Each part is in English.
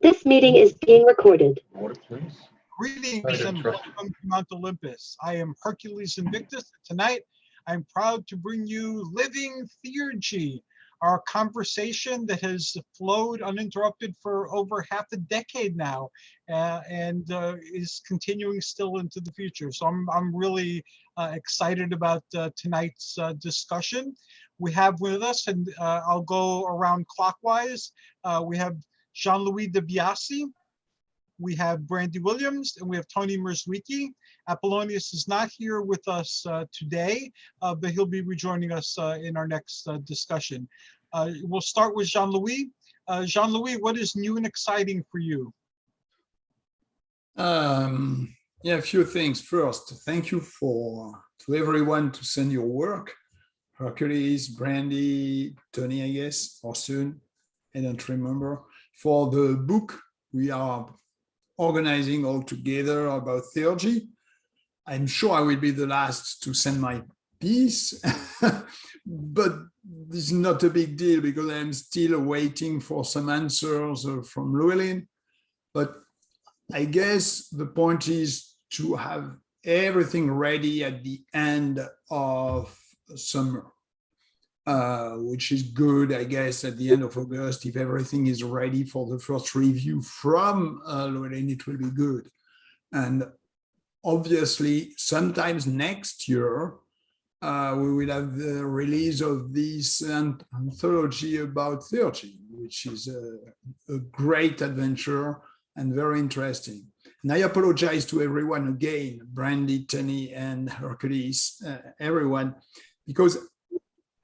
This meeting is being recorded. Order, please. Greetings and welcome to Mount Olympus. I am Hercules Invictus. Tonight, I'm proud to bring you Living Theurgy, our conversation that has flowed uninterrupted for over half a decade now, and is continuing still into the future. So I'm really excited about tonight's discussion. We have with us, and I'll go around clockwise. We have Jean-Louis de Biasi, we have Brandy Williams, and we have Tony Mierzwicki. Apollonius is not here with us today, but he'll be rejoining us in our next discussion. We'll start with Jean-Louis. Jean-Louis, what is new and exciting for you? Yeah, a few things. First, thank you to everyone to send your work. Hercules, Brandy, Tony, I guess, or soon, I don't remember. For the book we are organizing all together about Theurgy. I'm sure I will be the last to send my piece, but this is not a big deal because I'm still waiting for some answers from Llewellyn. But I guess the point is to have everything ready at the end of summer. Which is good, I guess, at the end of August. If everything is ready for the first review from Llewellyn, it will be good. And obviously, sometimes next year, we will have the release of this anthology about Theurgy, which is a great adventure and very interesting. And I apologize to everyone again, Brandy, Tony, and Hercules, everyone, because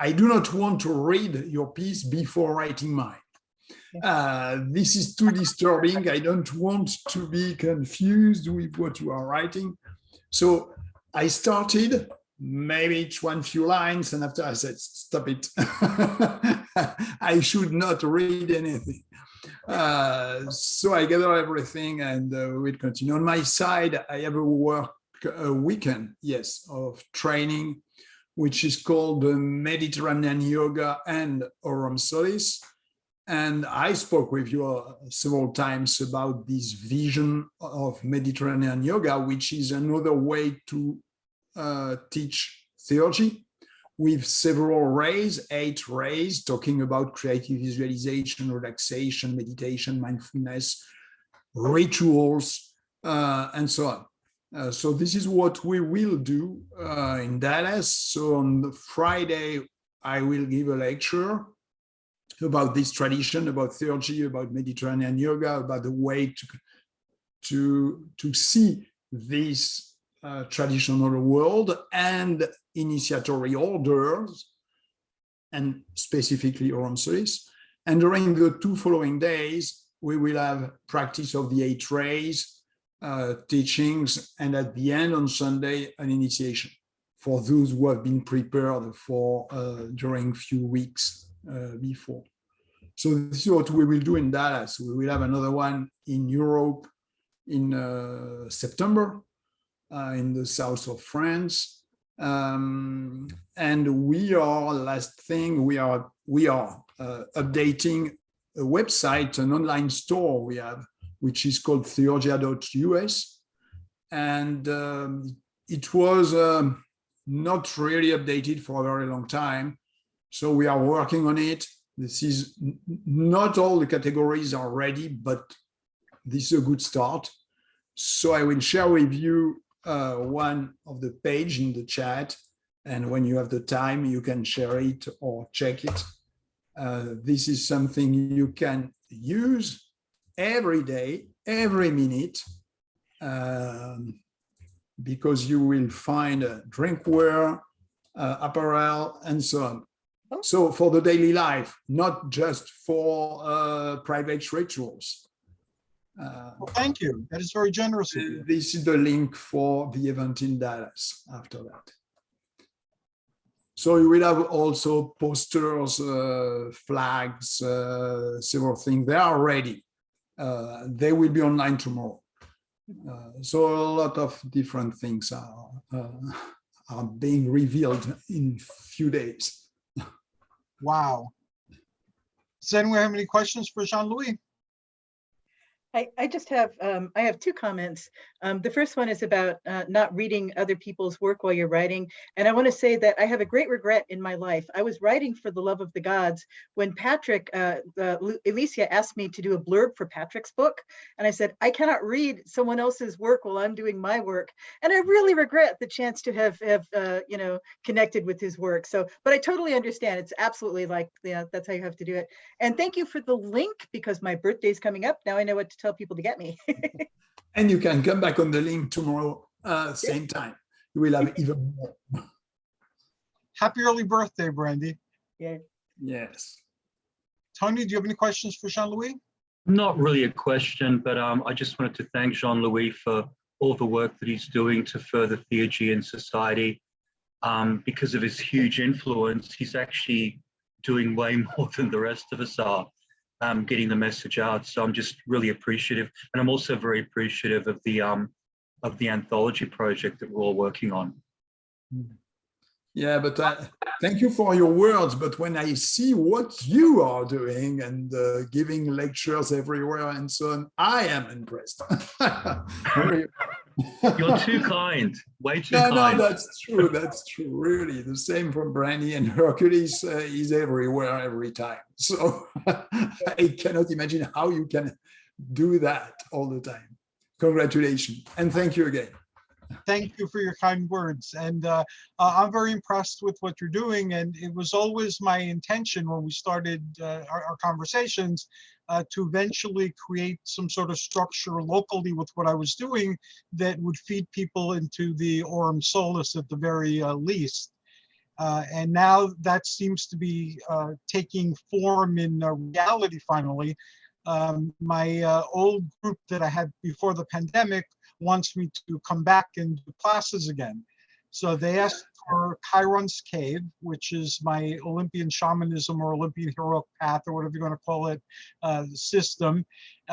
I do not want to read your piece before writing mine. This is too disturbing. I don't want to be confused with what you are writing. So I started, maybe it's one few lines, and after I said, stop it. I should not read anything. So I gather everything and we'll continue. On my side, I have a weekend, yes, of training, which is called the Mediterranean Yoga and Aurum Solis. And I spoke with you several times about this vision of Mediterranean Yoga, which is another way to teach Theurgy with several rays, 8 rays, talking about creative visualization, relaxation, meditation, mindfulness, rituals, and so on. So this is what we will do in Dallas. So on the Friday, I will give a lecture about this tradition, about Theurgy, about Mediterranean yoga, about the way to see this traditional world and initiatory orders, and specifically Aurum Solis. And during the 2 following days, we will have practice of the 8 rays, teachings, and at the end on Sunday, an initiation for those who have been prepared for during few weeks before. So this is what we will do in Dallas. We will have another one in Europe in September, in the south of France. And we are, last thing, we are updating a website, an online store we have, which is called theurgia.us. And it was not really updated for a very long time. So we are working on it. This is not all the categories are ready, but this is a good start. So I will share with you one of the page in the chat. And when you have the time, you can share it or check it. This is something you can use every day, every minute, because you will find drinkware, apparel, and so on. So for the daily life, not just for private rituals. Well, thank you. That is very generous of you. This is the link for the event in Dallas after that. So you will have also posters, flags, several things. They are ready. They will be online tomorrow. So a lot of different things are being revealed in few days. Wow. Does anyone have any questions for Jean-Louis? I just have I have two comments. The first one is about not reading other people's work while you're writing. And I want to say that I have a great regret in my life. I was writing for the love of the gods when Patrick, Alicia asked me to do a blurb for Patrick's book. And I said, I cannot read someone else's work while I'm doing my work. And I really regret the chance to have you know, connected with his work. So, but I totally understand. It's absolutely like, yeah, that's how you have to do it. And thank you for the link, because my birthday's coming up. Now I know what to tell people to get me. And you can come back on the link tomorrow, same time. You will have even more. Happy early birthday, Brandy. Yeah. Yes. Tony, do you have any questions for Jean-Louis? Not really a question, but I just wanted to thank Jean-Louis for all the work that he's doing to further theurgy in society. Because of his huge influence, he's actually doing way more than the rest of us are, getting the message out. So I'm just really appreciative. And I'm also very appreciative of the anthology project that we're all working on. Yeah, but thank you for your words. But when I see what you are doing and giving lectures everywhere and so on, I am impressed. You're too kind, way too No, kind. no, that's true. That's true. Really, the same from Brandy, and Hercules is everywhere every time. So I cannot imagine how you can do that all the time. Congratulations, and thank you again. Thank you for your kind words. And I'm very impressed with what you're doing. And it was always my intention when we started our conversations to eventually create some sort of structure locally with what I was doing that would feed people into the Aurum Solus at the very least. And now that seems to be taking form in reality finally. My old group that I had before the pandemic wants me to come back and do classes again. So they asked for Chiron's Cave, which is my Olympian shamanism or Olympian heroic path or whatever you're going to call it system.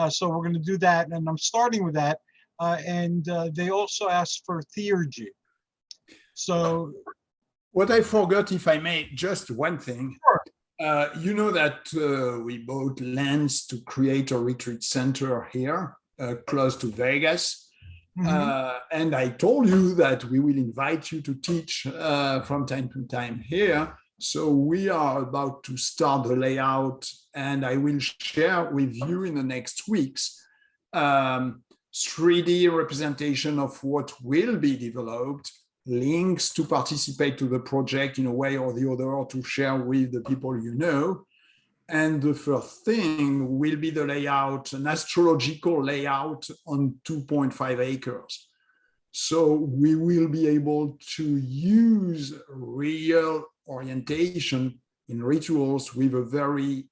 So we're going to do that, and I'm starting with that. And they also asked for theurgy. So what I forgot, if I may, just one thing. Sure. You know that we bought lands to create a retreat center here, close to Vegas. And I told you that we will invite you to teach from time to time here. So we are about to start the layout, and I will share with you in the next weeks 3D representation of what will be developed, links to participate to the project in a way or the other, or to share with the people you know. And the first thing will be the layout, an astrological layout on 2.5 acres. So we will be able to use real orientation in rituals with a very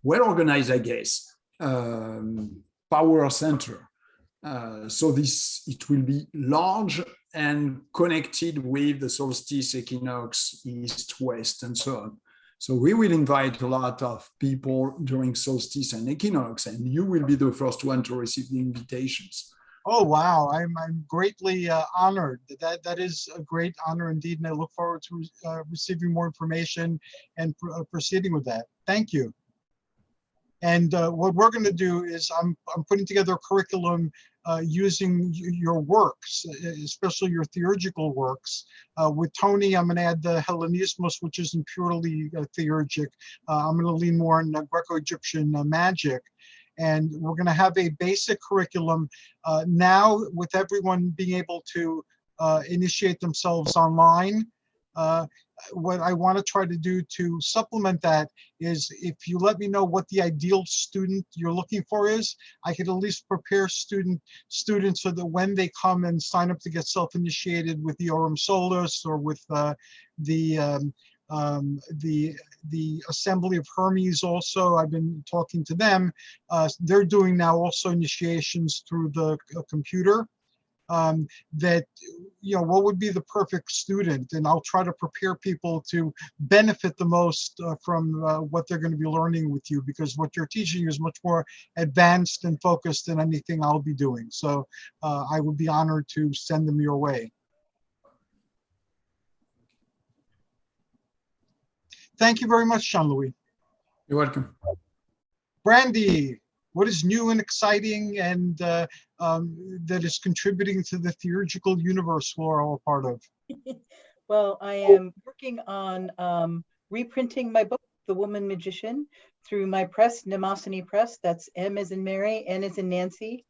well-organized, I guess, power center. So it will be large and connected with the solstice, equinox, east, west, and so on. So we will invite a lot of people during solstice and equinox, and you will be the first one to receive the invitations. Oh, wow. I'm greatly honored. That is a great honor indeed, and I look forward to receiving more information and proceeding with that. Thank you. And what we're going to do is I'm putting together a curriculum using your works, especially your theurgical works. With Tony, I'm going to add the Hellenismus, which isn't purely theurgic. I'm going to lean more on Greco-Egyptian magic. And we're going to have a basic curriculum now with everyone being able to initiate themselves online. What I want to try to do to supplement that is, if you let me know what the ideal student you're looking for is, I could at least prepare students so that when they come and sign up to get self-initiated with the Aurum Solus or with the Assembly of Hermes also, I've been talking to them. They're doing now also initiations through the computer. That, you know, what would be the perfect student, and I'll try to prepare people to benefit the most from what they're going to be learning with you, because what you're teaching is much more advanced and focused than anything I'll be doing. So I would be honored to send them your way. Thank you very much, Jean-Louis. You're welcome. Brandy, what is new and exciting and that is contributing to the theurgical universe we're all a part of? Well, I am working on reprinting my book, The Woman Magician, through my press, Mnemosyne Press. That's M as in Mary, N as in Nancy,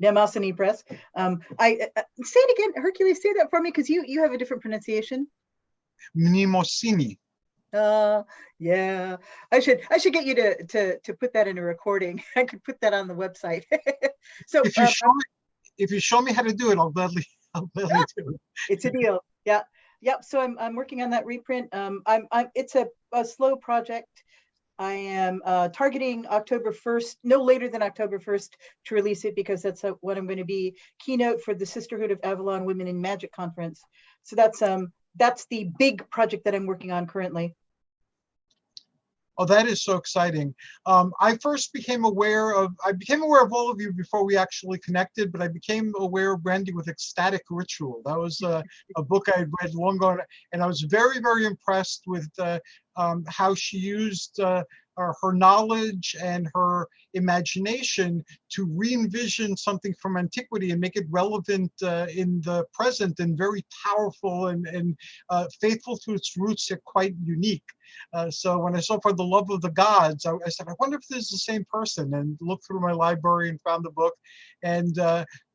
Mnemosyne Press. I say it again, Hercules, say that for me, because you have a different pronunciation. Mnemosyne. Yeah, I should get you to put that in a recording. I could put that on the website. So if you show me how to do it, I'll gladly do it. It's a deal. Yeah. Yep. So I'm working on that reprint. It's a slow project. I am targeting October 1st, no later than October 1st to release it, because that's what I'm going to be keynote for the Sisterhood of Avalon Women in Magic conference. So that's the big project that I'm working on currently. Oh, that is so exciting. I first became aware of all of you before we actually connected, but I became aware of Brandy with Ecstatic Ritual. That was a book I had read long ago, and I was very, very impressed with how she used her knowledge and her imagination to re-envision something from antiquity and make it relevant in the present, and very powerful and faithful to its roots, yet quite unique. So when I saw For the Love of the Gods, I said, I wonder if this is the same person, and looked through my library and found the book. And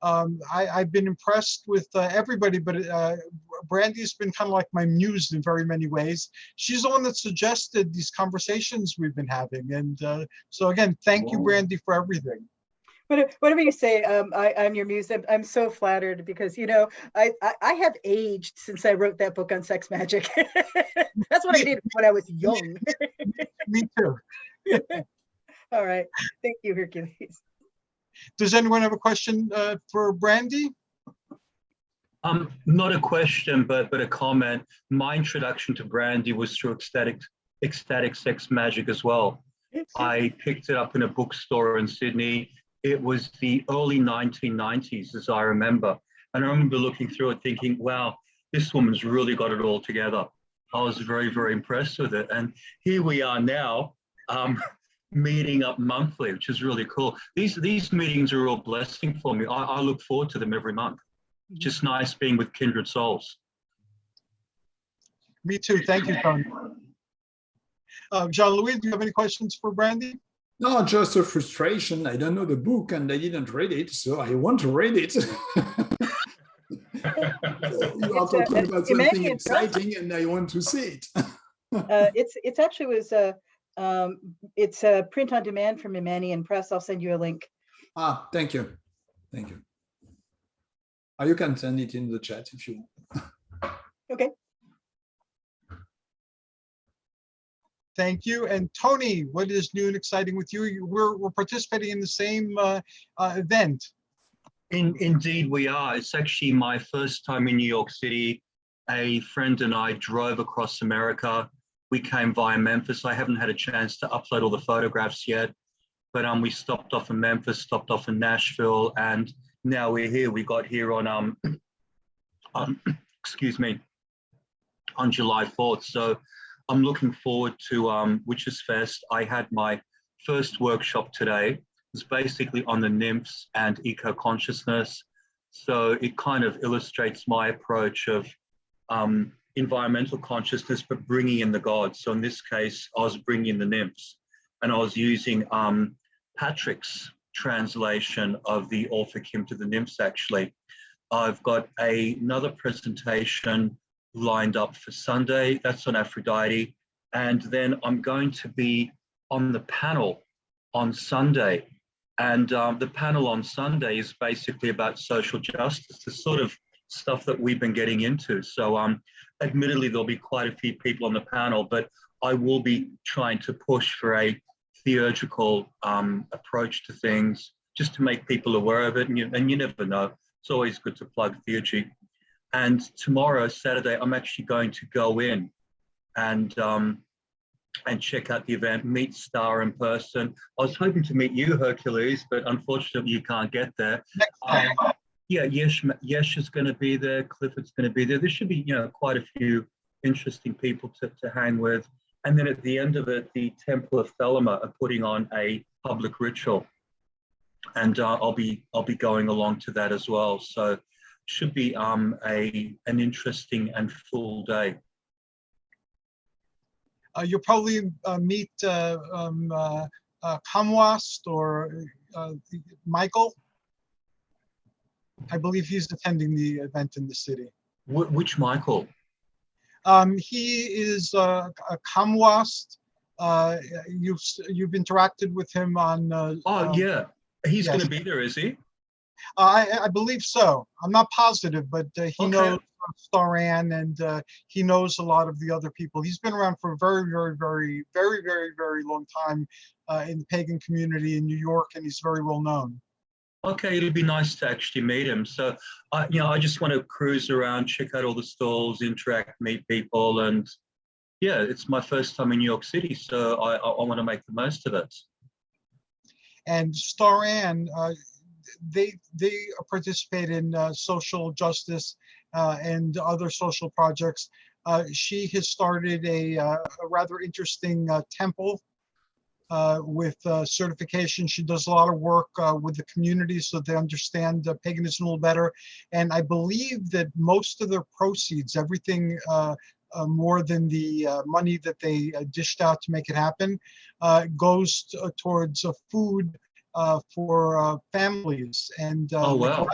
I've been impressed with everybody, but Brandy's been kind of like my muse in very many ways. She's the one that suggested these conversations we've been having. And so again, thank you, Brandy, for everything. Whatever you say, I'm your muse. I'm so flattered, because, you know, I have aged since I wrote that book on sex magic. That's what I did when I was young. Me too. All right. Thank you, Hercules. Does anyone have a question for Brandy? Not a question, but a comment. My introduction to Brandy was through ecstatic sex magic as well. I picked it up in a bookstore in Sydney. It was the early 1990s, as I remember. And I remember looking through it thinking, wow, this woman's really got it all together. I was very, very impressed with it. And here we are now, meeting up monthly, which is really cool. These meetings are a real blessing for me. I look forward to them every month. Just nice being with kindred souls. Me too. Thank you, Tony. Jean-Louis, do you have any questions for Brandy? No, just a frustration. I don't know the book and I didn't read it, so I want to read it. So you are talking about something exciting and I want to see it. It's actually was it's a print on demand from Imanian Press. I'll send you a link. Thank you. Thank you. You can send it in the chat if you want. Okay. Thank you. And Tony, what is new and exciting with you? We're participating in the same event. Indeed, we are. It's actually my first time in New York City. A friend and I drove across America. We came via Memphis. I haven't had a chance to upload all the photographs yet, but we stopped off in Memphis, stopped off in Nashville, and now we're here. We got here on excuse me, on July 4th. So I'm looking forward to Witches Fest. I had my first workshop today. It's basically on the nymphs and eco-consciousness. So it kind of illustrates my approach of environmental consciousness, but bringing in the gods. So in this case, I was bringing in the nymphs, and I was using Patrick's translation of the Orphic Hymn to the Nymphs, actually. I've got another presentation lined up for Sunday. That's on Aphrodite. And then I'm going to be on the panel on Sunday. And the panel on Sunday is basically about social justice, the sort of stuff that we've been getting into. So admittedly, there'll be quite a few people on the panel, but I will be trying to push for a theurgical approach to things, just to make people aware of it. And you never know. It's always good to plug Theurgy. And tomorrow, Saturday, I'm actually going to go in and check out the event, meet Star in person. I was hoping to meet you, Hercules, but unfortunately you can't get there. Yeah, Yesh is going to be there. Clifford's going to be there. There should be, quite a few interesting people to hang with. And then at the end of it, the Temple of Thelema are putting on a public ritual. And I'll be going along to that as well. So should be an interesting and full day. You'll probably meet Kamwast or Michael. I believe he's attending the event in the city. Which Michael? He is a Kamwast. You've interacted with him on. Yeah, he's yes. going to be there, is he? I believe so. I'm not positive, but he knows Staran, and he knows a lot of the other people. He's been around for a very, very, very, very, very, very long time in the pagan community in New York, and he's very well known. Okay, it'll be nice to actually meet him. So, I just want to cruise around, check out all the stalls, interact, meet people, and yeah, it's my first time in New York City, so I want to make the most of it. And Staran, they participate in social justice and other social projects. She has started a rather interesting temple with certification. She does a lot of work with the community so they understand paganism a little better. And I believe that most of their proceeds, everything more than the money that they dished out to make it happen, goes towards food for families. And oh, wow.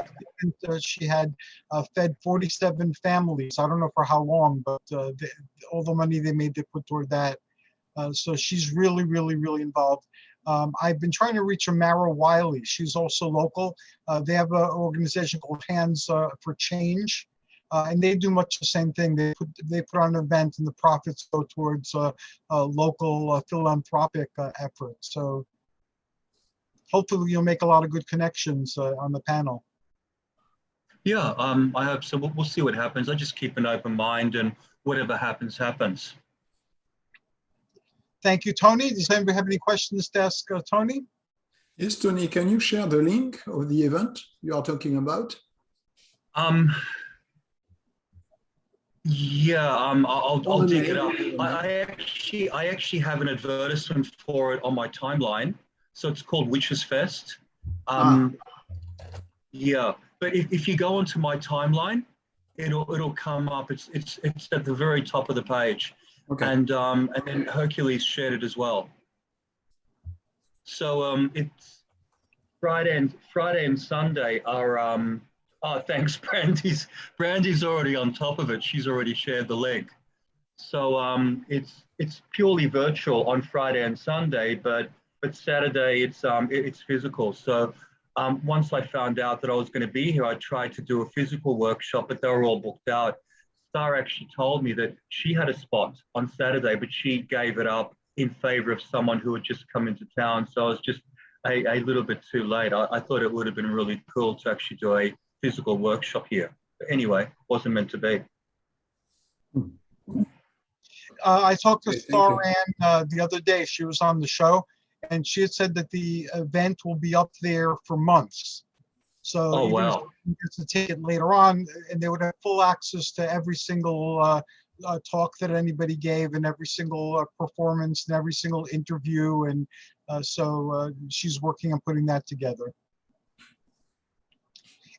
She had fed 47 families. I don't know for how long, but all the money they made, they put toward that. So she's really, really, really involved. I've been trying to reach Mara Wiley. She's also local. They have an organization called Hands for Change, and they do much the same thing. They put on an event, and the profits go towards local philanthropic efforts. So hopefully you'll make a lot of good connections on the panel. Yeah, I hope so. We'll see what happens. I just keep an open mind, and whatever happens, happens. Thank you, Tony. Does anybody have any questions to ask Tony? Yes, Tony, can you share the link of the event you are talking about? Yeah, I'll dig it up. I actually have an advertisement for it on my timeline. So it's called Witches Fest. Yeah, but if you go onto my timeline, it'll come up. It's at the very top of the page. Okay. And then Hercules shared it as well. So it's Friday and Sunday are oh, thanks, Brandy's already on top of it. She's already shared the link. So it's purely virtual on Friday and Sunday, but Saturday it's physical. So once I found out that I was going to be here, I tried to do a physical workshop, but they were all booked out. Star actually told me that she had a spot on Saturday, but she gave it up in favor of someone who had just come into town. So I was just a little bit too late. I thought it would have been really cool to actually do a physical workshop here. But anyway, wasn't meant to be. I talked to Staran the other day. She was on the show, and she had said that the event will be up there for months. So wow. Gets a ticket later on, and they would have full access to every single talk that anybody gave, and every single performance, and every single interview, and so she's working on putting that together.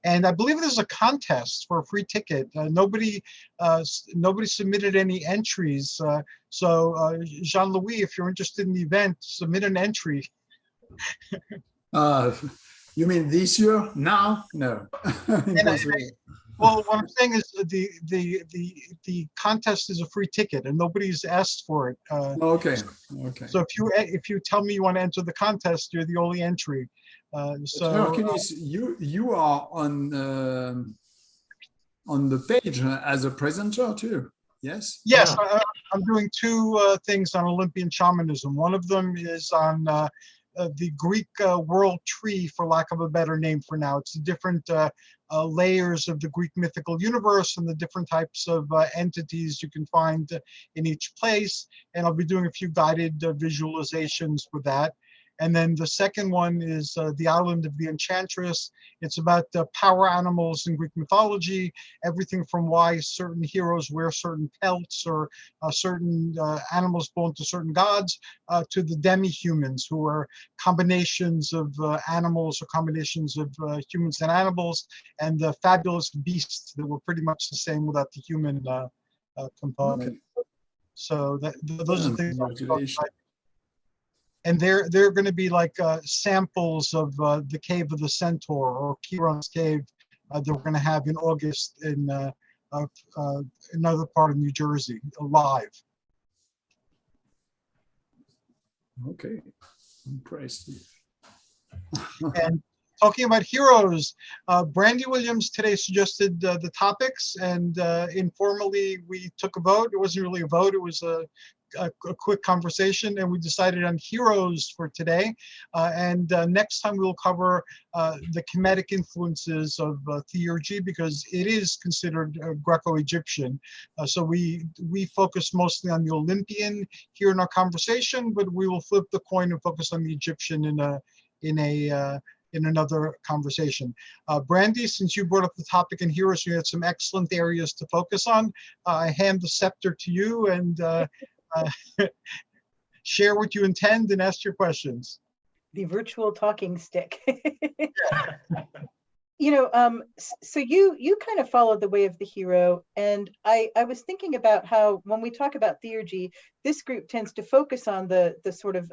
And I believe there's a contest for a free ticket. Nobody submitted any entries. So Jean-Louis, if you're interested in the event, submit an entry. You mean this year? Now? No. Well, what I'm saying is the contest is a free ticket, and nobody's asked for it. Okay. So if you tell me you want to enter the contest, you're the only entry. So Hercules, you are on the page as a presenter too. Yes. Yes, I'm doing two things on Olympian shamanism. One of them is on the Greek world tree, for lack of a better name for now. It's the different layers of the Greek mythical universe and the different types of entities you can find in each place. And I'll be doing a few guided visualizations with that. And then the second one is the Island of the Enchantress. It's about the power animals in Greek mythology, everything from why certain heroes wear certain pelts or certain animals belong to certain gods, to the demi-humans, who are combinations of animals or combinations of humans and animals, and the fabulous beasts that were pretty much the same without the human component. Okay. So those are things. Congratulations. And they're going to be like samples of the Cave of the Centaur or Chiron's Cave that we're going to have in August in another part of New Jersey, live. Okay, impressive. And talking about heroes, Brandy Williams today suggested the topics, and informally we took a vote. It wasn't really a vote, it was a quick conversation, and we decided on heroes for today. Next time we'll cover the Kemetic influences of Theurgy, because it is considered Greco-Egyptian. So we focus mostly on the Olympian here in our conversation, but we will flip the coin and focus on the Egyptian in another conversation. Brandy, since you brought up the topic in heroes, you had some excellent areas to focus on. I hand the scepter to you, and share what you intend and ask your questions. The virtual talking stick. You know, so you kind of followed the way of the hero, and I was thinking about how when we talk about theurgy, this group tends to focus on the sort of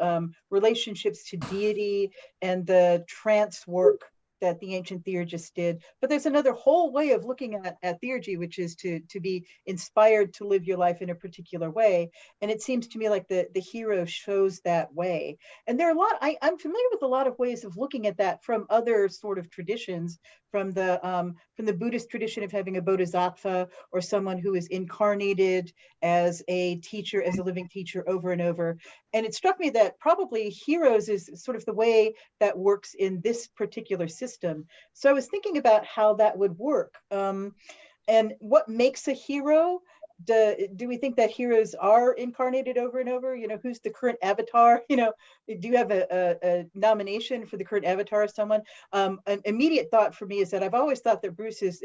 relationships to deity and the trance work that the ancient theurgists did. But there's another whole way of looking at theurgy, which is to be inspired to live your life in a particular way. And it seems to me like the hero shows that way. And there are a lot, I'm familiar with a lot of ways of looking at that from other sort of traditions, from the Buddhist tradition of having a bodhisattva, or someone who is incarnated as a teacher, as a living teacher over and over. And it struck me that probably heroes is sort of the way that works in this particular system. So I was thinking about how that would work. And what makes a hero? Do we think that heroes are incarnated over and over? You know, who's the current avatar? You know, do you have a nomination for the current avatar of someone? An immediate thought for me is that I've always thought that Bruce is,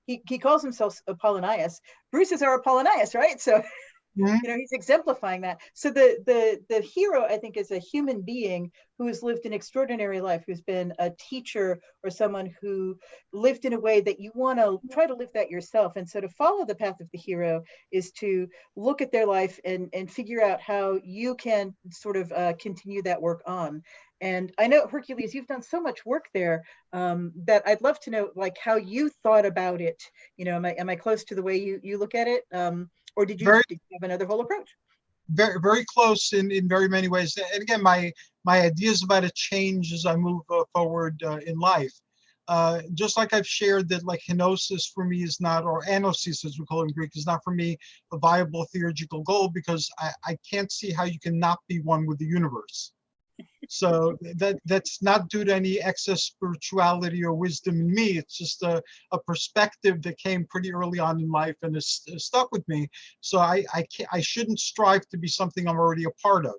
he calls himself Apollonius. Bruce is our Apollonius, right? So, you know, he's exemplifying that. So the hero, I think, is a human being who has lived an extraordinary life, who's been a teacher or someone who lived in a way that you want to try to live that yourself. And so to follow the path of the hero is to look at their life and figure out how you can sort of continue that work on. And I know, Hercules, you've done so much work there that I'd love to know, like, how you thought about it. You know, am I close to the way you look at it? Or did you have another whole approach? Very, very close in very many ways. And again, my ideas about it change as I move forward in life. Just like I've shared that, like, kenosis for me is not, or anosis as we call it in Greek, is not for me a viable theurgical goal, because I can't see how you can not be one with the universe. So that's not due to any excess spirituality or wisdom in me. It's just a perspective that came pretty early on in life and is stuck with me. So I shouldn't strive to be something I'm already a part of.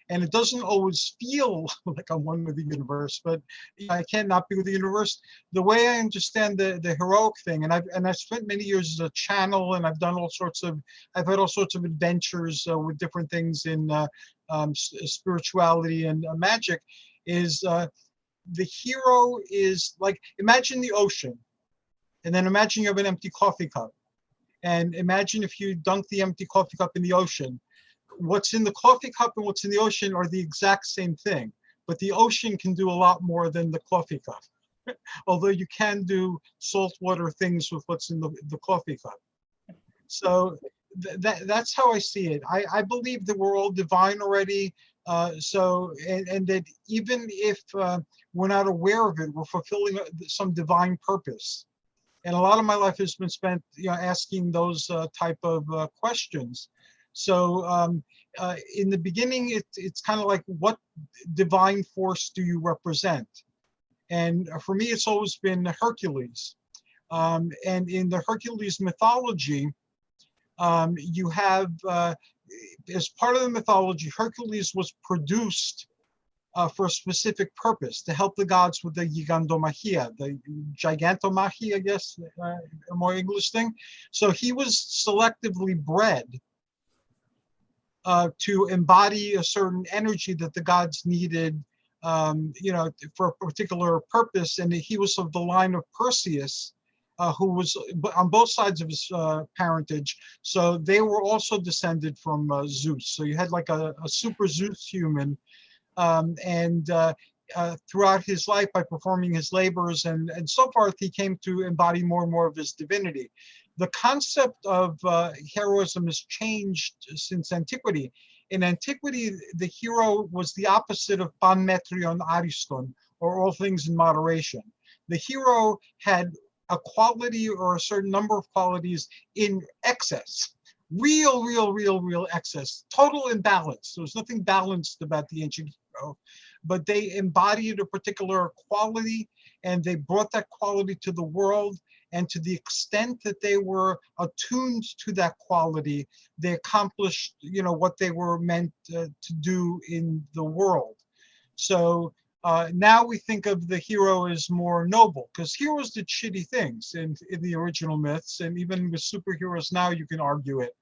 And it doesn't always feel like I'm one with the universe, but I can't not be with the universe. The way I understand the heroic thing, and I've spent many years as a channel, and I've had all sorts of adventures with different things in spirituality and magic, is the hero is like, imagine the ocean, and then imagine you have an empty coffee cup, and imagine if you dunk the empty coffee cup in the ocean. What's in the coffee cup and what's in the ocean are the exact same thing, but the ocean can do a lot more than the coffee cup, although you can do saltwater things with what's in the coffee cup. So that's how I see it. I believe that we're all divine already, and that even if we're not aware of it, we're fulfilling some divine purpose. And a lot of my life has been spent, you know, asking those type of questions. So in the beginning, it's kind of like, what divine force do you represent? And for me, it's always been Hercules. And in the Hercules mythology, you have, as part of the mythology, Hercules was produced for a specific purpose, to help the gods with the gigantomachia, the gigantomachia, I guess, a more English thing. So he was selectively bred to embody a certain energy that the gods needed, for a particular purpose. And he was of the line of Perseus, who was on both sides of his parentage. So they were also descended from Zeus. So you had like a super Zeus human. Throughout his life, by performing his labors and so forth, he came to embody more and more of his divinity. The concept of heroism has changed since antiquity. In antiquity, the hero was the opposite of panmetrion ariston, or all things in moderation. The hero had a quality or a certain number of qualities in excess. Real excess, total imbalance. There was nothing balanced about the ancient hero, but they embodied a particular quality, and they brought that quality to the world. And to the extent that they were attuned to that quality, they accomplished, what they were meant to do in the world. So now we think of the hero as more noble, because heroes did shitty things in the original myths, and even with superheroes now you can argue it.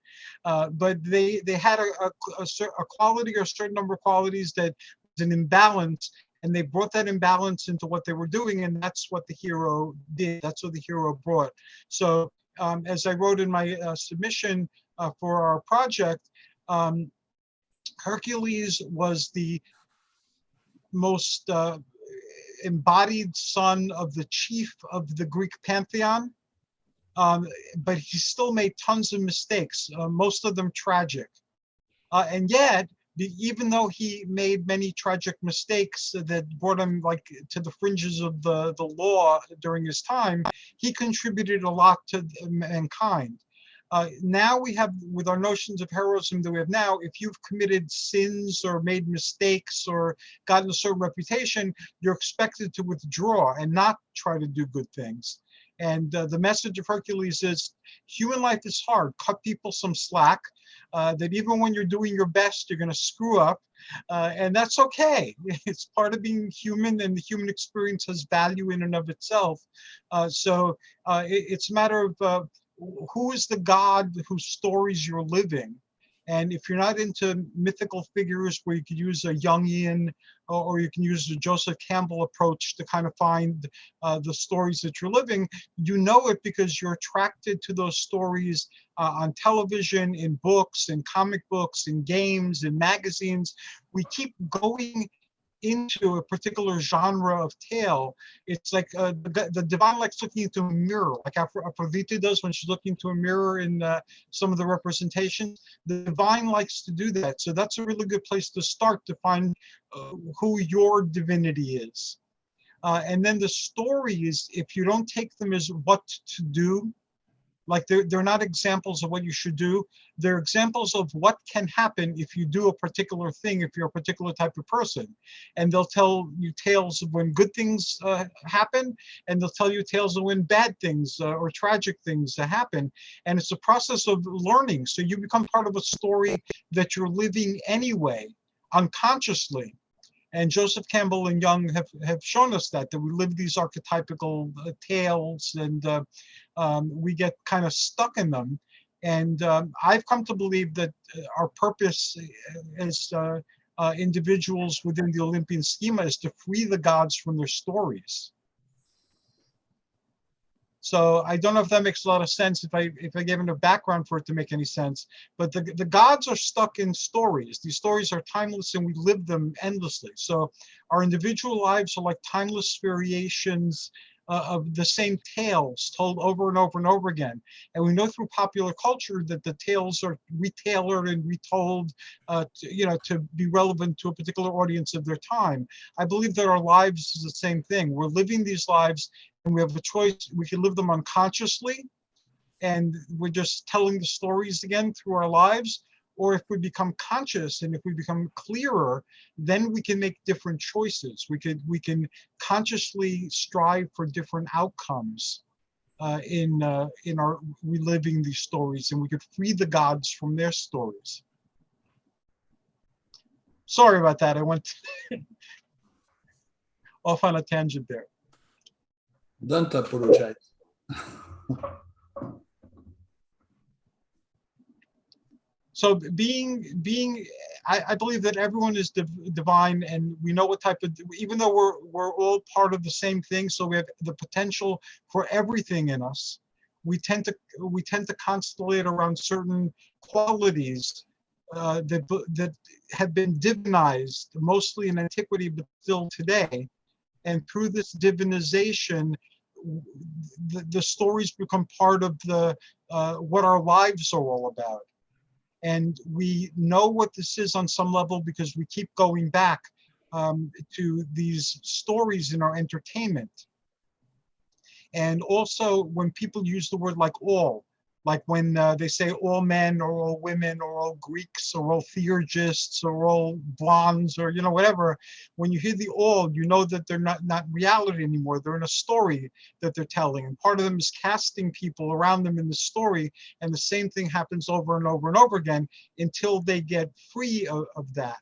But they had a quality or a certain number of qualities that was an imbalance, and they brought that imbalance into what they were doing, and that's what the hero did. That's what the hero brought. So as I wrote in my submission for our project, Hercules was the most embodied son of the chief of the Greek pantheon, but he still made tons of mistakes, most of them tragic. And yet, even though he made many tragic mistakes that brought him to the fringes of the law during his time, he contributed a lot to mankind. Now we have, with our notions of heroism that we have now, if you've committed sins or made mistakes or gotten a certain reputation, you're expected to withdraw and not try to do good things. And the message of Hercules is, human life is hard. Cut people some slack, that even when you're doing your best, you're going to screw up. And that's okay. It's part of being human, and the human experience has value in and of itself. So it's a matter of who is the god whose stories you're living. And if you're not into mythical figures where you could use a Jungian or you can use the Joseph Campbell approach to kind of find the stories that you're living, you know it because you're attracted to those stories on television, in books, in comic books, in games, in magazines. We keep going into a particular genre of tale. It's like the divine likes looking into a mirror, like Aphrodite does when she's looking into a mirror in some of the representations. The divine likes to do that. So that's a really good place to start to find who your divinity is. And then the stories, if you don't take them as what to do, like they're not examples of what you should do. They're examples of what can happen if you do a particular thing, if you're a particular type of person. And they'll tell you tales of when good things happen, and they'll tell you tales of when bad things or tragic things happen. And it's a process of learning. So you become part of a story that you're living anyway, unconsciously. And Joseph Campbell and Jung have shown us that we live these archetypical tales, and we get kind of stuck in them. And I've come to believe that our purpose as individuals within the Olympian schema is to free the gods from their stories. So I don't know if that makes a lot of sense, if I gave enough background for it to make any sense. But the gods are stuck in stories. These stories are timeless, and we live them endlessly. So our individual lives are like timeless variations of the same tales told over and over and over again. And we know through popular culture that the tales are retailored and retold to be relevant to a particular audience of their time. I believe that our lives is the same thing. We're living these lives, and we have a choice. We can live them unconsciously, and we're just telling the stories again through our lives. Or if we become conscious and if we become clearer, then we can make different choices. We can consciously strive for different outcomes in our reliving these stories, and we could free the gods from their stories. Sorry about that. I went off on a tangent there. Don't apologize. So I believe that everyone is divine, and we know what type of, even though we're all part of the same thing, so we have the potential for everything in us. We tend to constellate around certain qualities that have been divinized, mostly in antiquity, but still today. And through this divinization, the stories become part of the what our lives are all about. And we know what this is on some level because we keep going back to these stories in our entertainment. And also when people use the word like all, like when they say all men or all women or all Greeks or all theurgists or all blondes or, you know, whatever, when you hear the all, you know that they're not reality anymore. They're in a story that they're telling. And part of them is casting people around them in the story. And the same thing happens over and over and over again until they get free of that.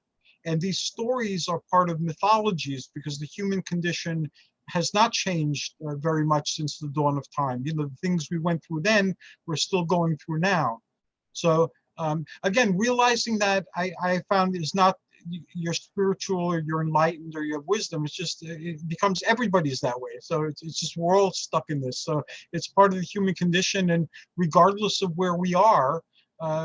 And these stories are part of mythologies because the human condition has not changed very much since the dawn of time. You know, the things we went through then, we're still going through now. So again, realizing that I found is not you're spiritual or you're enlightened or you have wisdom. It's just, it becomes everybody's that way. So it's just, we're all stuck in this. So it's part of the human condition, and regardless of where we are,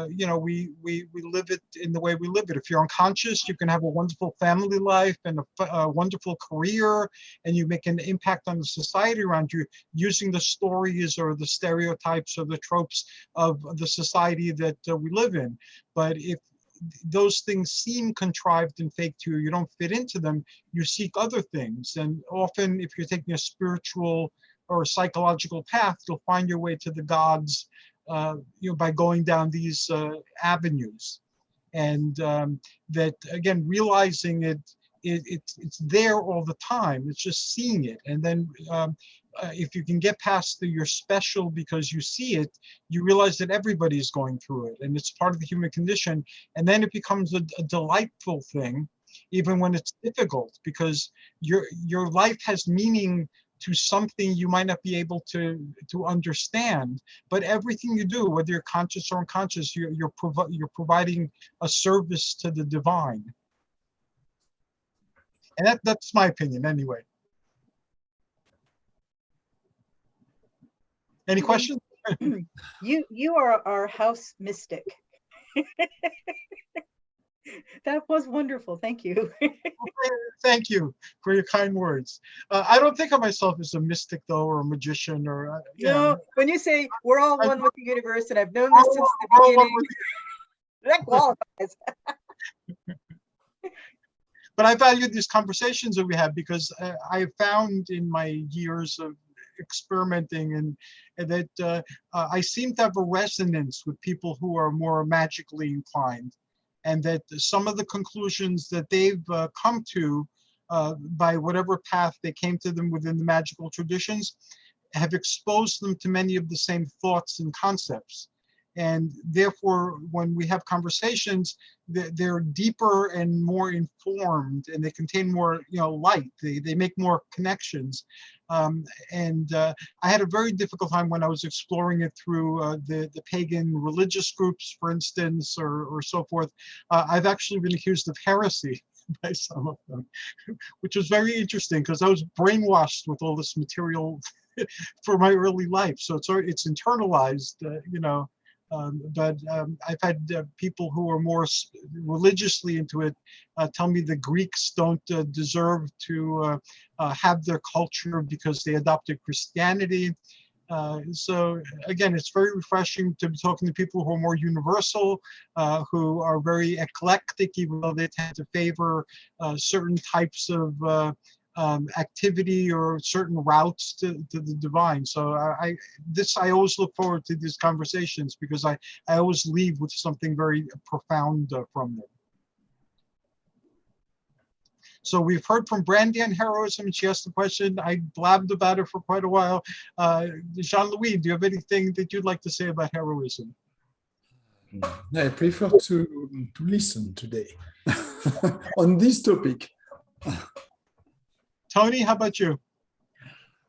you know, we live it in the way we live it. If you're unconscious, you can have a wonderful family life and a wonderful career, and you make an impact on the society around you using the stories or the stereotypes or the tropes of the society that we live in. But if those things seem contrived and fake to you, you don't fit into them, you seek other things. And often if you're taking a spiritual or psychological path, you'll find your way to the gods, you know, by going down these avenues. And that, again, realizing it's there all the time. It's just seeing it. And then if you can get past the you're special because you see it, you realize that everybody is going through it, and it's part of the human condition. And then it becomes a delightful thing, even when it's difficult, because your life has meaning to something you might not be able to understand. But everything you do, whether you're conscious or unconscious, you're providing a service to the divine. And that's my opinion anyway. Any questions? You are our house mystic. That was wonderful. Thank you. Thank you for your kind words. I don't think of myself as a mystic, though, or a magician, or no. When you say we're all one with the universe, and I've known this since the beginning, that qualifies. But I value these conversations that we have because I found in my years of experimenting and that I seem to have a resonance with people who are more magically inclined, and that some of the conclusions that they've come to by whatever path they came to them within the magical traditions have exposed them to many of the same thoughts and concepts. And therefore, when we have conversations, they're deeper and more informed, and they contain more, you know, light. They make more connections. And I had a very difficult time when I was exploring it through the pagan religious groups, for instance, or so forth. I've actually been accused of heresy by some of them, which was very interesting because I was brainwashed with all this material for my early life. So it's internalized, you know. But I've had people who are more religiously into it tell me the Greeks don't deserve to have their culture because they adopted Christianity. So again, it's very refreshing to be talking to people who are more universal, who are very eclectic, even though they tend to favor certain types of activity or certain routes to the divine. So I always look forward to these conversations because I always leave with something very profound from them. So we've heard from Brandy on heroism, and she asked the question. I blabbed about it for quite a while. Jean-Louis, do you have anything that you'd like to say about heroism? I prefer to listen today on this topic. Tony, how about you?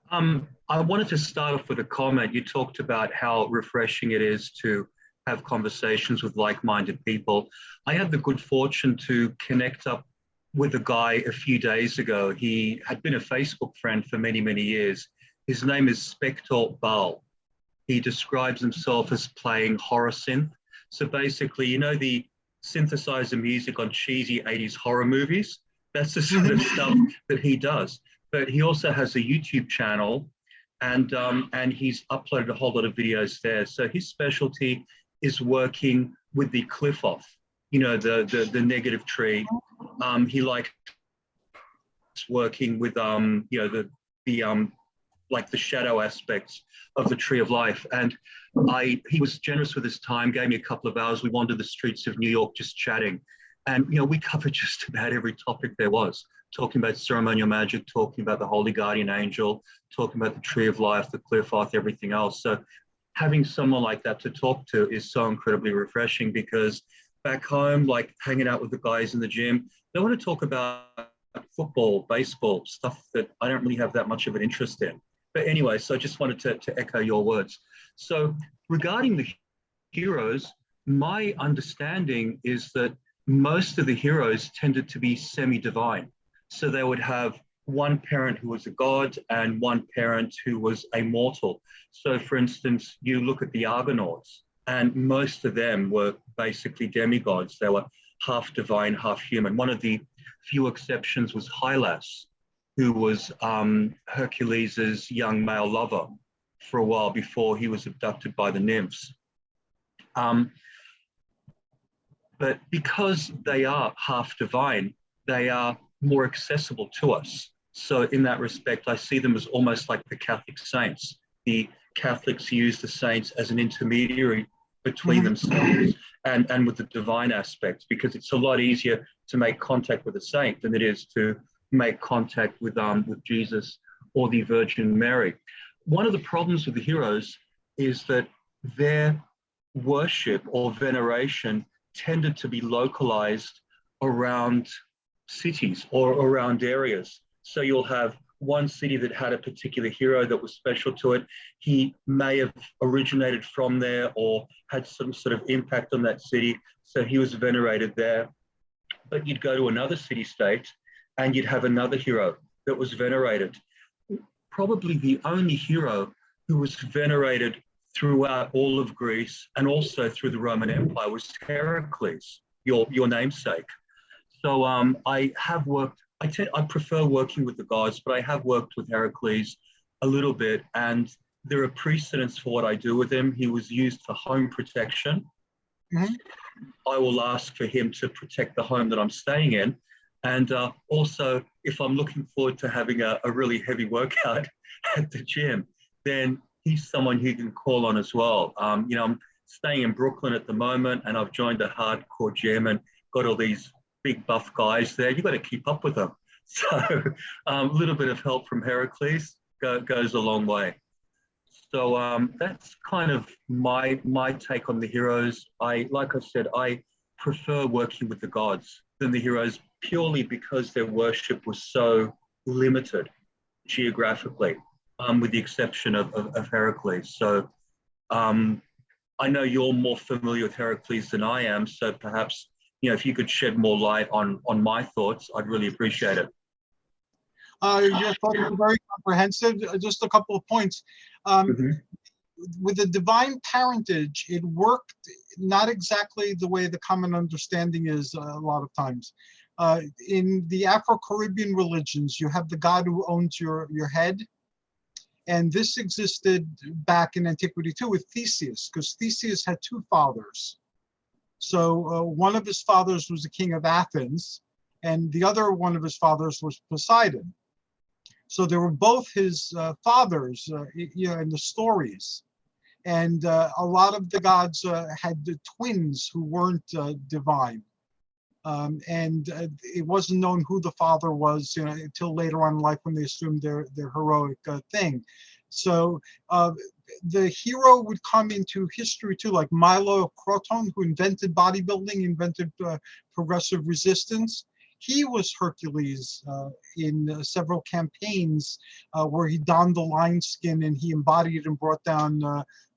I wanted to start off with a comment. You talked about how refreshing it is to have conversations with like-minded people. I had the good fortune to connect up with a guy a few days ago. He had been a Facebook friend for many, many years. His name is Spector Baal. He describes himself as playing horror synth. So basically, you know, the synthesizer music on cheesy 80s horror movies? That's the sort of stuff that he does. But he also has a YouTube channel, and he's uploaded a whole lot of videos there. So his specialty is working with the cliff off, you know, the negative tree. He likes working with you know, the like the shadow aspects of the tree of life. And he was generous with his time, gave me a couple of hours. We wandered the streets of New York just chatting. And, you know, we covered just about every topic there was, talking about ceremonial magic, talking about the Holy Guardian Angel, talking about the tree of life, the cliff off, everything else. So having someone like that to talk to is so incredibly refreshing, because back home, like hanging out with the guys in the gym, they want to talk about football, baseball, stuff that I don't really have that much of an interest in. But anyway, so I just wanted to echo your words. So regarding the heroes, my understanding is that most of the heroes tended to be semi-divine. So they would have one parent who was a god and one parent who was a mortal. So for instance, you look at the Argonauts, and most of them were basically demigods. They were half divine, half human. One of the few exceptions was Hylas, who was Hercules' young male lover for a while before he was abducted by the nymphs. But because they are half divine, they are more accessible to us. So in that respect, I see them as almost like the Catholic saints. The Catholics use the saints as an intermediary between themselves and with the divine aspects, because it's a lot easier to make contact with a saint than it is to make contact with Jesus or the Virgin Mary. One of the problems with the heroes is that their worship or veneration tended to be localized around cities or around areas. So you'll have one city that had a particular hero that was special to it. He may have originated from there or had some sort of impact on that city, so he was venerated there. But you'd go to another city-state and you'd have another hero that was venerated. Probably the only hero who was venerated throughout all of Greece and also through the Roman Empire was Hercules, your namesake. So I have worked, I prefer working with the gods, but I have worked with Hercules a little bit, and there are precedents for what I do with him. He was used for home protection. I will ask for him to protect the home that I'm staying in. And also, if I'm looking forward to having a really heavy workout at the gym, then he's someone you can call on as well. You know, I'm staying in Brooklyn at the moment, and I've joined a hardcore gym and got all these big buff guys there. You've got to keep up with them. So a little bit of help from Hercules goes a long way. So that's kind of my take on the heroes. Like I said, I prefer working with the gods than the heroes, purely because their worship was so limited geographically, with the exception of Hercules. So I know you're more familiar with Hercules than I am, so perhaps, you know, if you could shed more light on my thoughts, I'd really appreciate it. Your thoughts are very comprehensive. Just a couple of points. With the divine parentage, it worked not exactly the way the common understanding is a lot of times. In the Afro-Caribbean religions, you have the god who owns your head. And this existed back in antiquity too with Theseus, because Theseus had two fathers. So one of his fathers was the king of Athens, and the other one of his fathers was Poseidon. So they were both his fathers in the stories. And a lot of the gods had the twins who weren't divine. And it wasn't known who the father was, you know, until later on in life when they assumed their heroic thing. So the hero would come into history too, like Milo Croton, who invented bodybuilding, invented progressive resistance. he was Hercules in several campaigns where he donned the lion skin and he embodied and brought down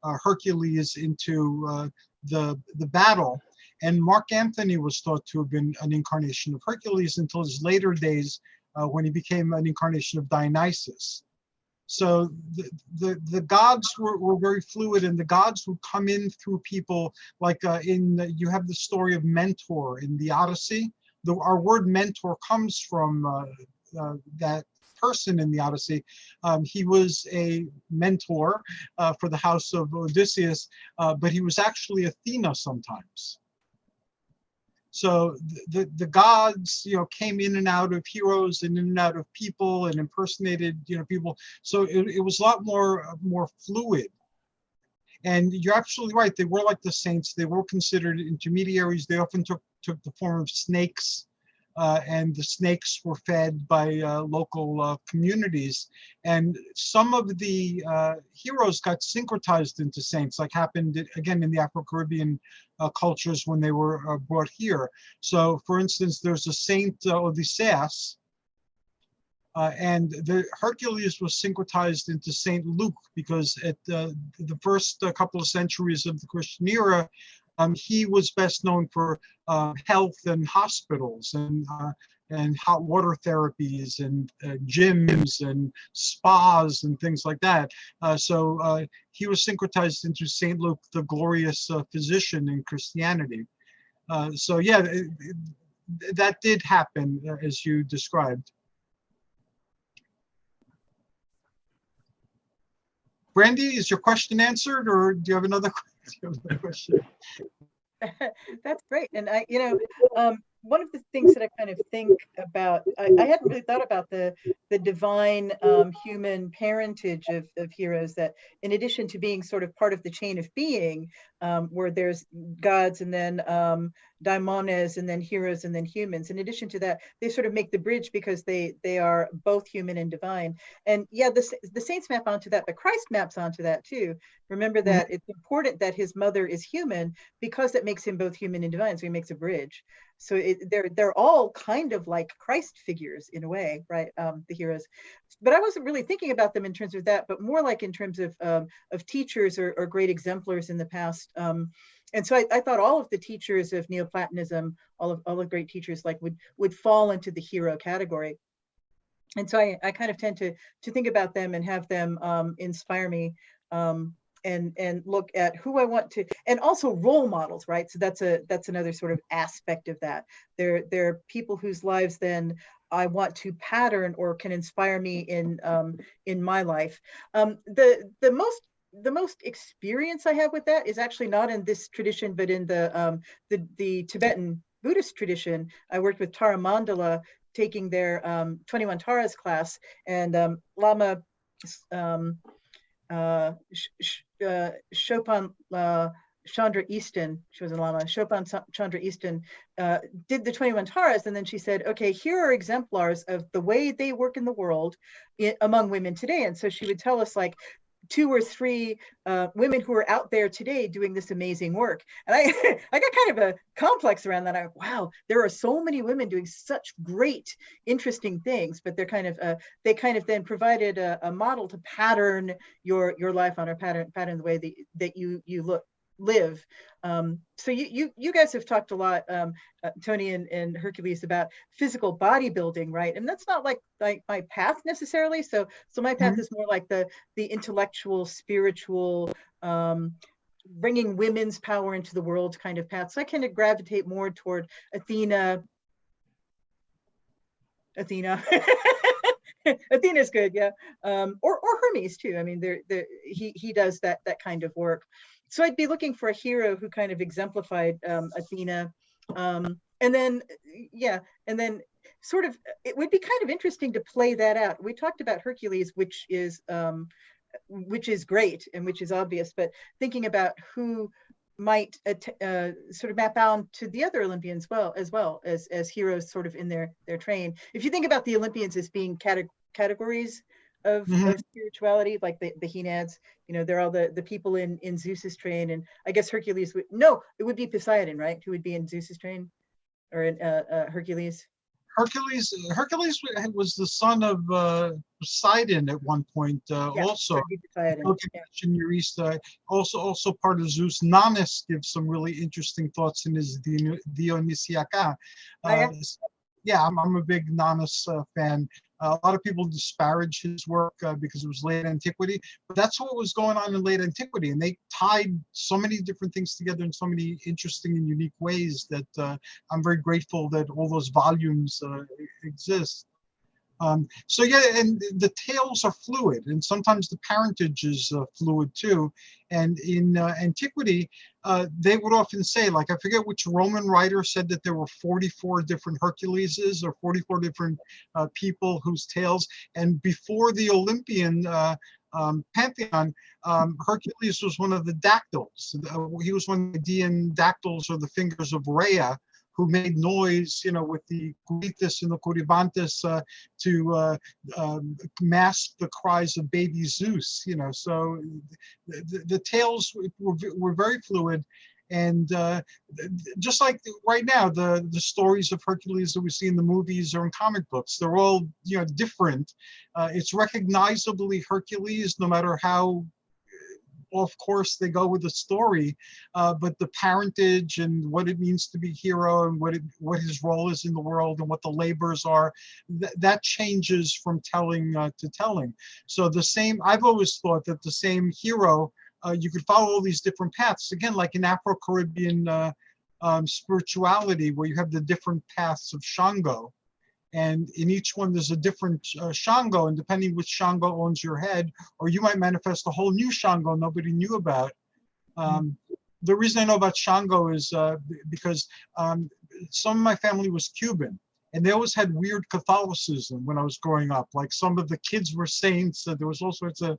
Hercules into the battle. And Mark Antony was thought to have been an incarnation of Hercules until his later days when he became an incarnation of Dionysus. So the gods were very fluid, and the gods would come in through people. Like you have the story of Mentor in the Odyssey. Our word mentor comes from that person in the Odyssey. He was a mentor for the house of Odysseus, but he was actually Athena sometimes. So the gods, came in and out of heroes and in and out of people and impersonated, people. So it was a lot more fluid. And you're absolutely right. They were like the saints. They were considered intermediaries. They often took the form of snakes, and the snakes were fed by local communities. And some of the heroes got syncretized into saints, like happened again in the Afro-Caribbean cultures when they were brought here. So, for instance, there's a Saint Odysseus, and the Hercules was syncretized into Saint Luke because at the first couple of centuries of the Christian era, he was best known for health and hospitals and hot water therapies and gyms and spas and things like that. So he was syncretized into Saint Luke, the glorious physician in Christianity. So yeah, that did happen as you described. Brandy, is your question answered, or do you have another question? That's great. And one of the things that I kind of think about, I hadn't really thought about the divine human parentage of heroes, that in addition to being sort of part of the chain of being, where there's gods and then daimones and then heroes and then humans, in addition to that, they sort of make the bridge because they are both human and divine. And yeah, the saints map onto that, but Christ maps onto that too. Remember that it's important that his mother is human because that makes him both human and divine, so he makes a bridge. So they're all kind of like Christ figures in a way, right? The heroes, but I wasn't really thinking about them in terms of that, but more like in terms of teachers or great exemplars in the past. And so I thought all of the teachers of Neoplatonism, all the great teachers, like would fall into the hero category. And so I kind of tend to think about them and have them inspire me. And look at who I want to, and also role models, right? So that's another sort of aspect of that. They're people whose lives then I want to pattern or can inspire me in my life. The most experience I have with that is actually not in this tradition, but in the Tibetan Buddhist tradition. I worked with Tara Mandala taking their 21 Taras class, and Lama Chopin Chandra Easton, she was a Lama, Chopin Chandra Easton, did the 21 Taras, and then she said, okay, here are exemplars of the way they work in the world among women today. And so she would tell us like 2 or 3 women who are out there today doing this amazing work. And I got kind of a complex around that. Wow, there are so many women doing such great, interesting things, but they're kind of they kind of then provided a model to pattern your life on, or pattern the way that you live. So you guys have talked a lot, Tony and Hercules, about physical bodybuilding, right? And that's not like my path necessarily. So my path is more like the intellectual, spiritual, bringing women's power into the world kind of path. So I kind of gravitate more toward Athena. Athena's good, yeah. Or Hermes too. I mean, he does that kind of work. So I'd be looking for a hero who kind of exemplified Athena, and then sort of it would be kind of interesting to play that out. We talked about Hercules, which is great and which is obvious, but thinking about who might sort of map on to the other Olympians as well as heroes sort of in their train. If you think about the Olympians as being categories of spirituality, like the Henads, they're all the people in Zeus's train, and I guess Hercules it would be Poseidon, right? Who would be in Zeus's train, or in Hercules? Hercules was the son of Poseidon at one point. Also, Sergei Poseidon, Gilgamesh in Near East, also part of Zeus. Nonus gives some really interesting thoughts in his Dionysiaca. Yeah, I'm a big Nonus fan. A lot of people disparage his work because it was late antiquity, but that's what was going on in late antiquity, and they tied so many different things together in so many interesting and unique ways that I'm very grateful that all those volumes exist. So yeah, and the tales are fluid, and sometimes the parentage is fluid too. And in antiquity, they would often say, like, I forget which Roman writer said that there were 44 different Herculeses or 44 different people whose tales. And before the Olympian pantheon, Hercules was one of the dactyls. He was one of the Dean dactyls, or the fingers of Rhea, who made noise, with the Curitis and the Corybantes to mask the cries of baby Zeus. So the tales were very fluid, and just like right now, the stories of Hercules that we see in the movies or in comic books, they're all different. It's recognizably Hercules, no matter how off course they go with the story, but the parentage and what it means to be a hero and what his role is in the world and what the labors are, that changes from telling to telling. So I've always thought that the same hero, you could follow all these different paths, again, like in Afro-Caribbean spirituality, where you have the different paths of Shango. And in each one, there's a different Shango, and depending which Shango owns your head, or you might manifest a whole new Shango nobody knew about. The reason I know about Shango is because some of my family was Cuban, and they always had weird Catholicism when I was growing up. Like, some of the kids were saints, and there was all sorts of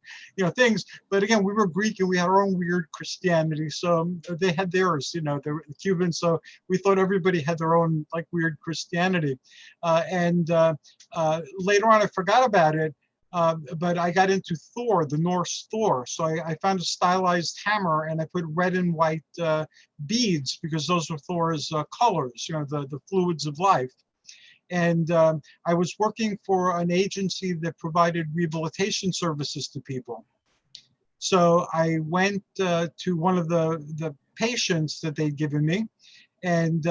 things. But again, we were Greek, and we had our own weird Christianity. So they had theirs, they were Cuban. So we thought everybody had their own like weird Christianity. And later on, I forgot about it. But I got into Thor, the Norse Thor. So I found a stylized hammer, and I put red and white beads, because those were Thor's colors, the fluids of life. And I was working for an agency that provided rehabilitation services to people. So I went to one of the patients that they'd given me, and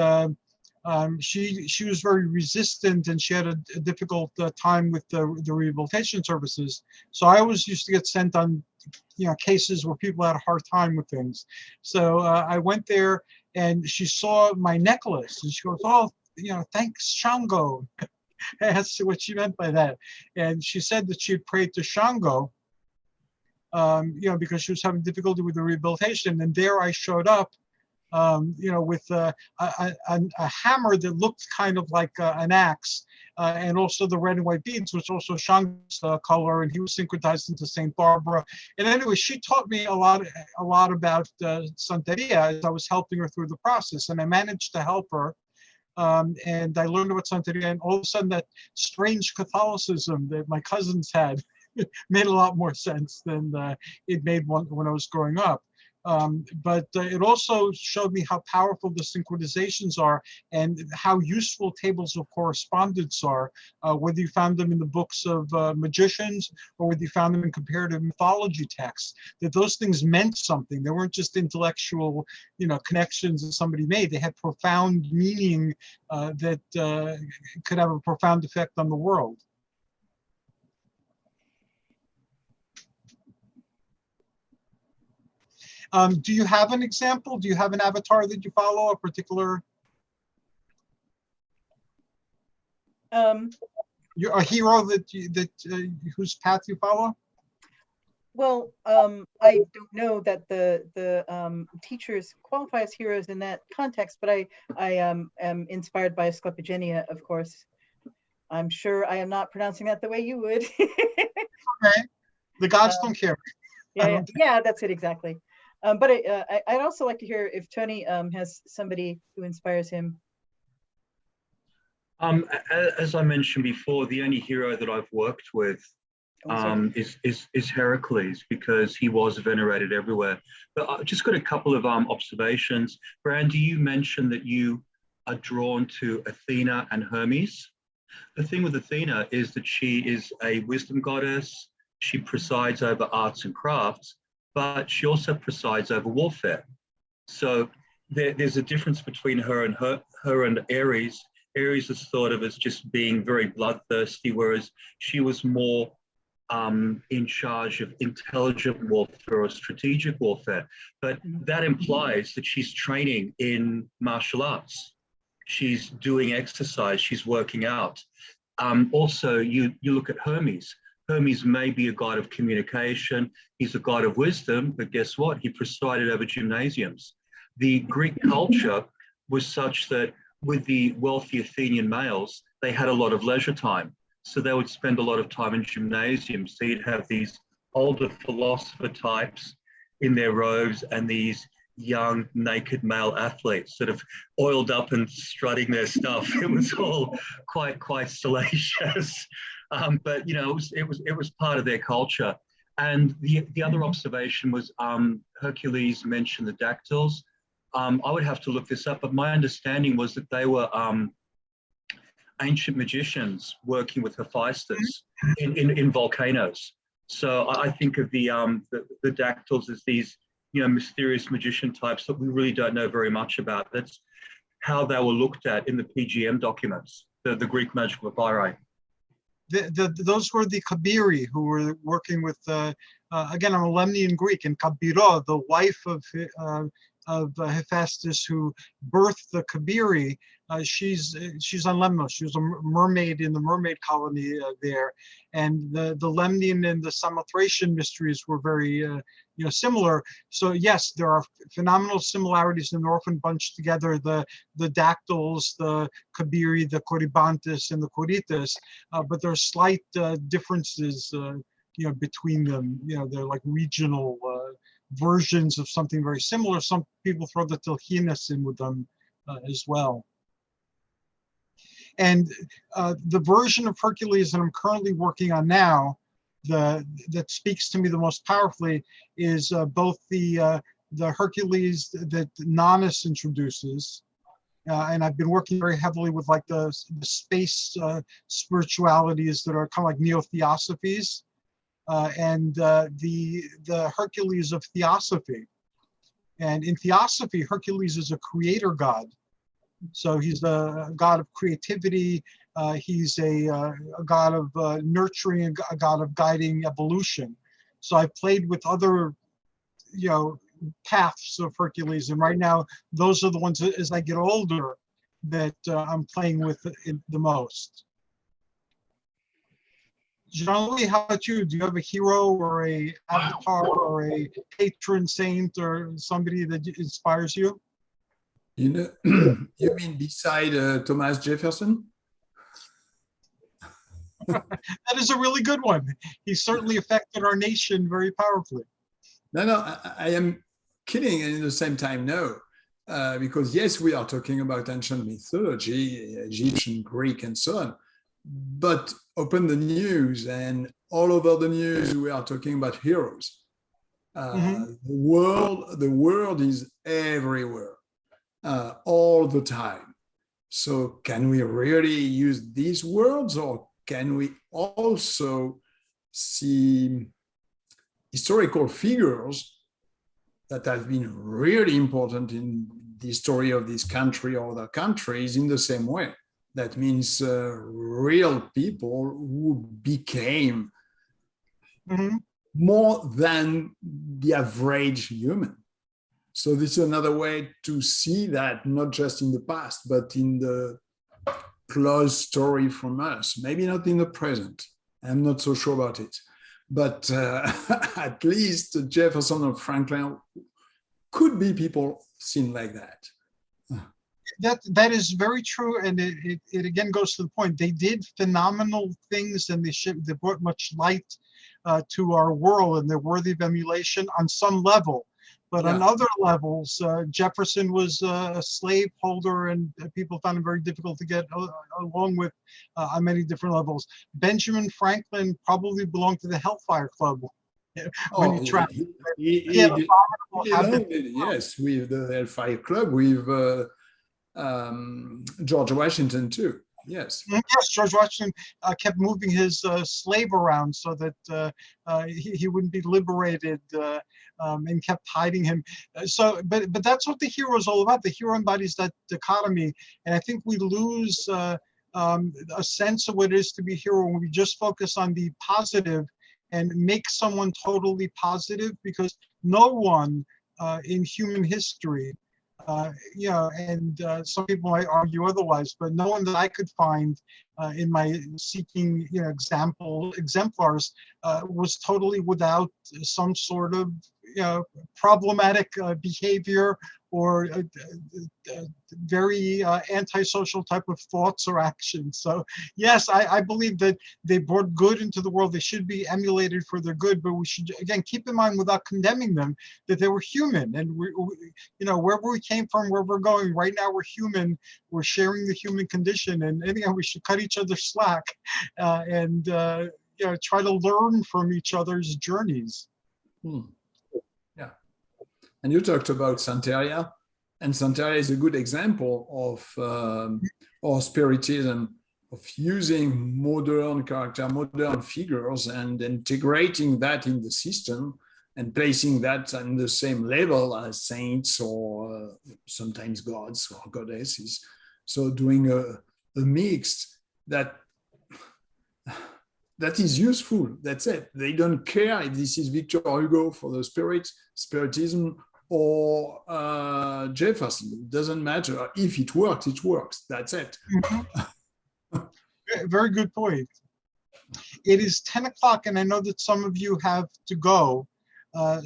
she was very resistant, and she had a difficult time with the rehabilitation services. So I always used to get sent on cases where people had a hard time with things. So I went there, and she saw my necklace, and she goes, "Oh, thanks, Shango." I asked her what she meant by that, and she said that she had prayed to Shango, because she was having difficulty with the rehabilitation. And there I showed up, with a hammer that looked kind of like an axe, and also the red and white beads, which also Shango's color, and he was syncretized into Saint Barbara. And anyway, she taught me a lot about Santeria as I was helping her through the process, and I managed to help her. And I learned about Santeria, and all of a sudden that strange Catholicism that my cousins had made a lot more sense than it made when I was growing up. But it also showed me how powerful the synchronizations are, and how useful tables of correspondence are, whether you found them in the books of magicians or whether you found them in comparative mythology texts, that those things meant something. They weren't just intellectual, connections that somebody made. They had profound meaning that could have a profound effect on the world. Do you have an example? Do you have an avatar that you follow, a particular? You're a hero whose path you follow? Well, I don't know that the teachers qualify as heroes in that context, but I am inspired by Asclepigenia, of course. I'm sure I am not pronouncing that the way you would. Okay, the gods don't care. Yeah, that's it, exactly. But I'd also like to hear if Tony has somebody who inspires him. As I mentioned before, the only hero that I've worked with is Hercules, because he was venerated everywhere. But I've just got a couple of observations. Brandy, you mentioned that you are drawn to Athena and Hermes. The thing with Athena is that she is a wisdom goddess. She presides over arts and crafts, but she also presides over warfare. So there's a difference between her and Ares. Ares is thought of as just being very bloodthirsty, whereas she was more in charge of intelligent warfare or strategic warfare. But that implies that she's training in martial arts. She's doing exercise, she's working out. Also, you look at Hermes. Hermes may be a god of communication. He's a god of wisdom, but guess what? He presided over gymnasiums. The Greek culture was such that with the wealthy Athenian males, they had a lot of leisure time. So they would spend a lot of time in gymnasiums. So you'd have these older philosopher types in their robes and these young naked male athletes sort of oiled up and strutting their stuff. It was all quite salacious. But you know, it was part of their culture. And the other observation was Hercules mentioned the dactyls. I would have to look this up, but my understanding was that they were ancient magicians working with Hephaestus in volcanoes. So I think of the dactyls as these, you know, mysterious magician types that we really don't know very much about. That's how they were looked at in the PGM documents, the Greek magical papyri. Those were the Kabiri who were working with, again, I'm a Lemnian Greek, and Kabira, the wife of Hephaestus, who birthed the Kabiri. She's on Lemnos. She was a mermaid in the mermaid colony there, and the Lemnian and the Samothracian mysteries were very similar. So yes, there are phenomenal similarities, and they're often bunched together. The dactyls, the Kabiri, the Corybantes, and the Coritas, but there are slight differences between them. They're like regional versions of something very similar. Some people throw the Tilchinas in with them as well. And the version of Hercules that I'm currently working on now, that speaks to me the most powerfully, is both the Hercules that Nonus introduces, and I've been working very heavily with like the space spiritualities that are kind of like neo-theosophies, and the Hercules of theosophy. And in theosophy, Hercules is a creator god. So he's a god of creativity. He's a god of nurturing, a god of guiding evolution. So I've played with other, paths of Hercules, and right now those are the ones that, as I get older, that I'm playing with the most. Jean-Louis, how about you? Do you have a hero or a avatar or a patron saint or somebody that inspires you? You mean beside Thomas Jefferson? That is a really good one. He certainly affected our nation very powerfully. No, I am kidding, and at the same time, no. Because yes, we are talking about ancient mythology, Egyptian, Greek, and so on. But open the news, and all over the news, we are talking about heroes. The world is everywhere. All the time. So can we really use these words, or can we also see historical figures that have been really important in the history of this country or other countries in the same way? That means real people who became more than the average human. So this is another way to see that, not just in the past, but in the close story from us. Maybe not in the present. I'm not so sure about it. But at least Jefferson or Franklin could be people seen like that. That is very true, and it again goes to the point. They did phenomenal things, and they brought much light to our world, and they're worthy of emulation on some level. But on other levels, Jefferson was a slave holder, and people found him very difficult to get along with on many different levels. Benjamin Franklin probably belonged to the Hellfire Club when he traveled. Yes, with the Hellfire Club, with George Washington too. Yes. Yes, George Washington kept moving his slave around so that he wouldn't be liberated, and kept hiding him. But that's what the hero is all about. The hero embodies that dichotomy, and I think we lose a sense of what it is to be a hero when we just focus on the positive and make someone totally positive, because no one in human history, and some people might argue otherwise, but no one that I could find in my seeking, exemplars, was totally without some sort of, problematic behavior or very antisocial type of thoughts or actions. So yes, I believe that they brought good into the world. They should be emulated for their good, but we should, again, keep in mind, without condemning them, that they were human, and we wherever we came from, where we're going right now, we're human. We're sharing the human condition, and we should cut each other slack, and try to learn from each other's journeys. Yeah. And you talked about Santeria, and Santeria is a good example of spiritism, of using modern figures and integrating that in the system and placing that on the same level as saints or sometimes gods or goddesses. So doing a mix that is useful. That's it. They don't care if this is Victor Hugo for the spiritism, or Jefferson. It doesn't matter. If it works, it works. That's it. Very good point. It is 10 o'clock, and I know that some of you have to go. I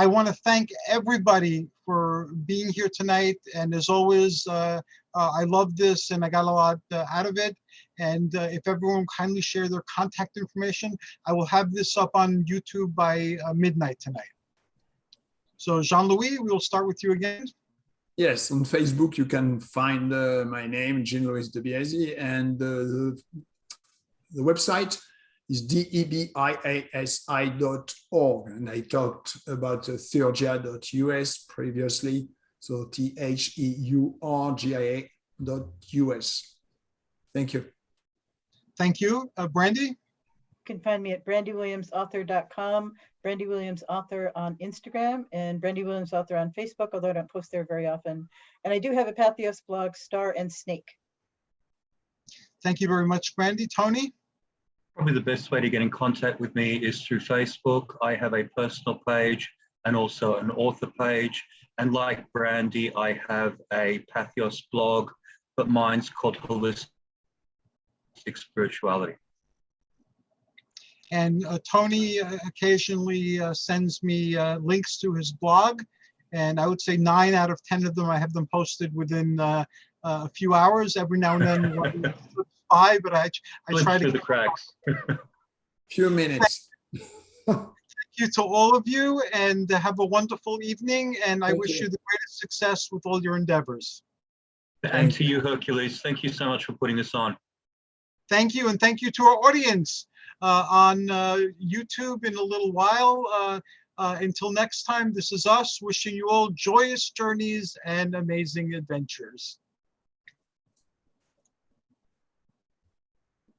want to thank everybody for being here tonight. And as always, I love this, and I got a lot out of it. And if everyone kindly share their contact information, I will have this up on YouTube by midnight tonight. So Jean-Louis, we will start with you again. Yes, on Facebook you can find my name, Jean-Louis de Biasi, and the website is debiasi.org, and I talked about theurgia.us previously, so theurgia.us. Thank you. Thank you. Brandy? You can find me at brandywilliamsauthor.com, Brandy Williams Author on Instagram, and Brandy Williams Author on Facebook, although I don't post there very often. And I do have a Pathos blog, Star and Snake. Thank you very much, Brandy. Tony? Probably the best way to get in contact with me is through Facebook. I have a personal page and also an author page. And like Brandy, I have a Pathos blog, but mine's called Holistic Spirituality. And Tony occasionally sends me links to his blog, and I would say 9 out of 10 of them, I have them posted within a few hours. Every now and then, one slips by, but I try to through the cracks. Few minutes. Thank you to all of you, and have a wonderful evening. And I wish you the greatest success with all your endeavors. And to you, Hercules, thank you so much for putting this on. Thank you, and thank you to our audience on YouTube in a little while. Until next time, this is us wishing you all joyous journeys and amazing adventures.